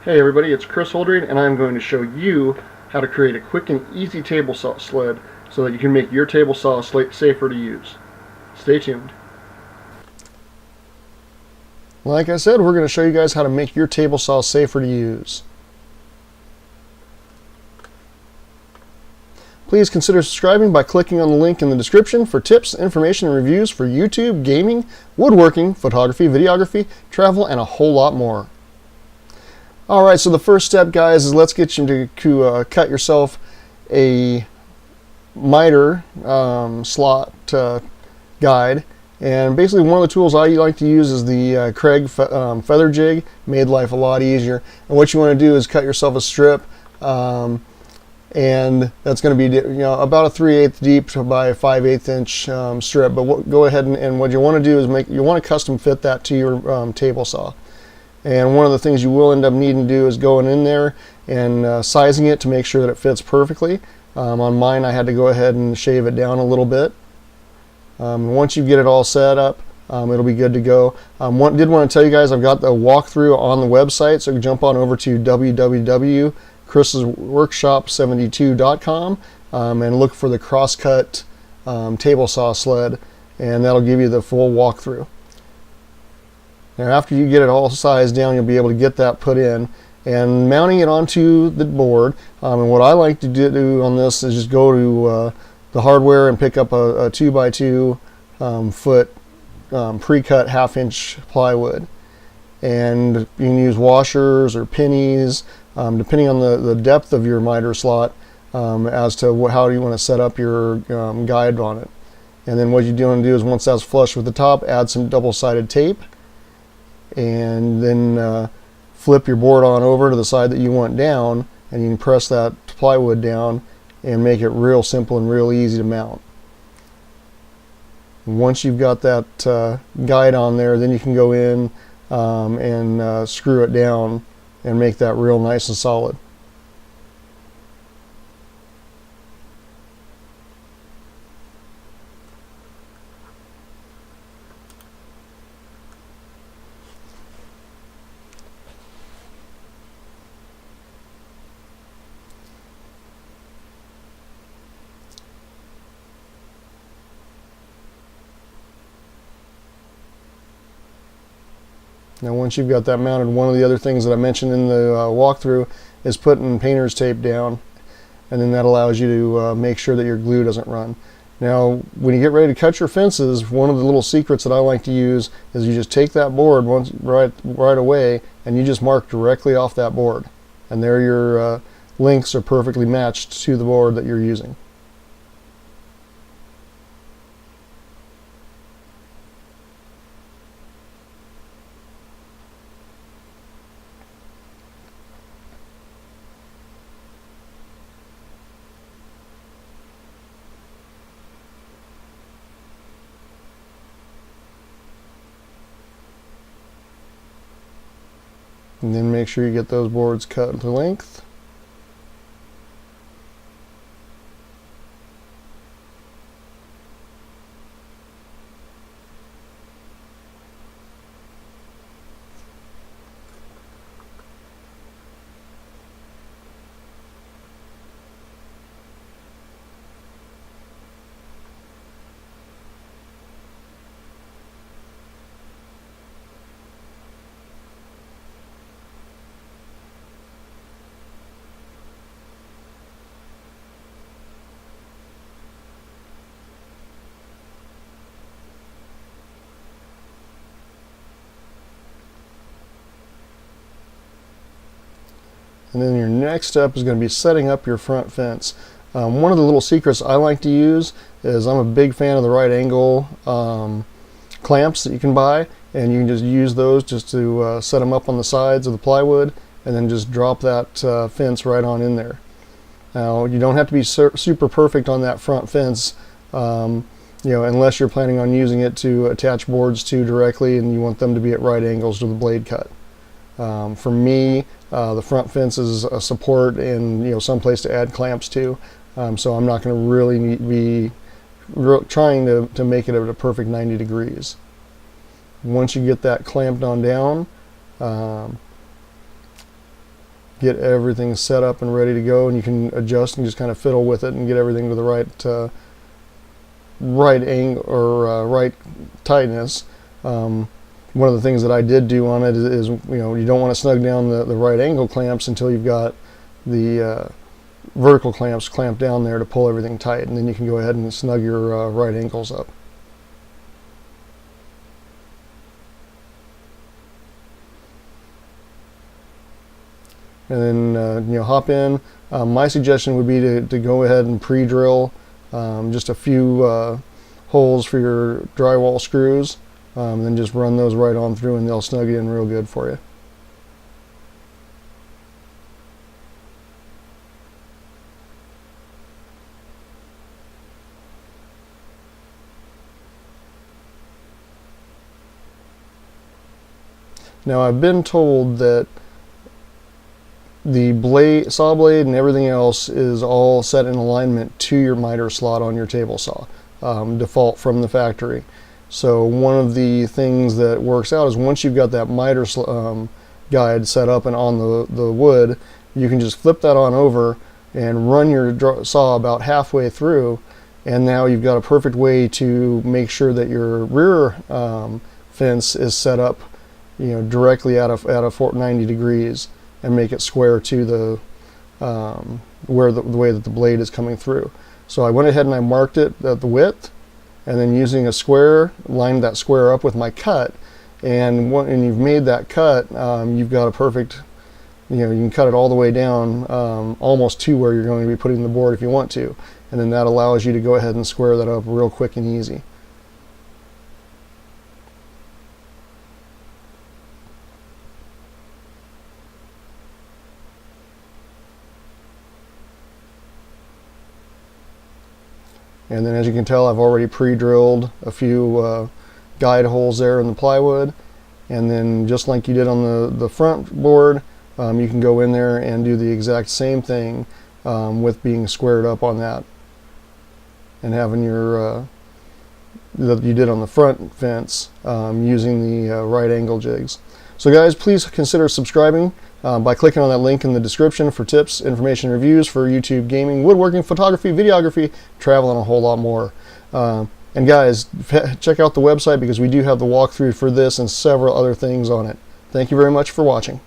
Hey everybody, it's Chris Holdring, and I'm going to show you how to create a quick and easy table saw sled so that you can make your table saw safer to use. Stay tuned. Like I said, we're going to show you guys how to make your table saw safer to use. Please consider subscribing by clicking on the link in the description for tips, information, and reviews for YouTube, gaming, woodworking, photography, videography, travel, and a whole lot more. Alright, so the first step, guys, is let's get you to cut yourself a miter slot guide. And basically one of the tools I like to use is the Craig feather jig. Made life a lot easier. And what you want to do is cut yourself a strip, and that's going to be about a 3/8 deep by 5/8 inch strip. But go ahead and what you want to do is you want to custom fit that to your table saw. And one of the things you will end up needing to do is going in there and sizing it to make sure that it fits perfectly. On mine, I had to go ahead and shave it down a little bit. Once you get it all set up, it'll be good to go. Did want to tell you guys I've got the walkthrough on the website, so jump on over to www.chrissworkshop72.com and look for the Crosscut table saw sled, and that'll give you the full walkthrough. Now after you get it all sized down, you'll be able to get that put in and mounting it onto the board. And what I like to do on this is just go to the hardware and pick up a 2x2 foot pre-cut 1/2 inch plywood. And you can use washers or pennies, depending on the depth of your miter slot, as to how you want to set up your guide on it. And then what you want to do is, once that's flush with the top, add some double-sided tape. And then flip your board on over to the side that you want down, and you can press that plywood down and make it real simple and real easy to mount. Once you've got that guide on there, then you can go in and screw it down and make that real nice and solid. Now once you've got that mounted, one of the other things that I mentioned in the walkthrough is putting painter's tape down, and then that allows you to make sure that your glue doesn't run. Now when you get ready to cut your fences, one of the little secrets that I like to use is you just take that board right away and you just mark directly off that board, and there your links are perfectly matched to the board that you're using. And then make sure you get those boards cut to length. And then your next step is going to be setting up your front fence. One of the little secrets I like to use is, I'm a big fan of the right angle clamps that you can buy, and you can just use those just to set them up on the sides of the plywood, and then just drop that fence right on in there. Now you don't have to be super perfect on that front fence, unless you're planning on using it to attach boards to directly and you want them to be at right angles to the blade cut. For me, the front fence is a support and some place to add clamps to, so I'm not going to really be trying to make it at a perfect 90 degrees. Once you get that clamped on down, get everything set up and ready to go, and you can adjust and just kind of fiddle with it and get everything to the right angle or right tightness. One of the things that I did do on it is you don't want to snug down the right angle clamps until you've got the vertical clamps clamped down there to pull everything tight, and then you can go ahead and snug your right ankles up. And then hop in. My suggestion would be to go ahead and pre-drill just a few holes for your drywall screws, then just run those right on through and they'll snug in real good for you. Now, I've been told that the saw blade and everything else is all set in alignment to your miter slot on your table saw, default from the factory. So one of the things that works out is once you've got that miter guide set up and on the wood, you can just flip that on over and run your saw about halfway through, and now you've got a perfect way to make sure that your rear fence is set up directly at a 90 degrees, and make it square to the where the way that the blade is coming through. So I went ahead and I marked it at the width, and then using a square, lined that square up with my cut, and you've made that cut, you've got a perfect, you can cut it all the way down almost to where you're going to be putting the board if you want to, and then that allows you to go ahead and square that up real quick and easy. And then, as you can tell, I've already pre-drilled a few guide holes there in the plywood. And then, just like you did on the front board, you can go in there and do the exact same thing with being squared up on that, and having your that you did on the front fence using the right angle jigs. So guys, please consider subscribing by clicking on that link in the description for tips, information, reviews for YouTube gaming, woodworking, photography, videography, travel, and a whole lot more. And guys, check out the website because we do have the walkthrough for this and several other things on it. Thank you very much for watching.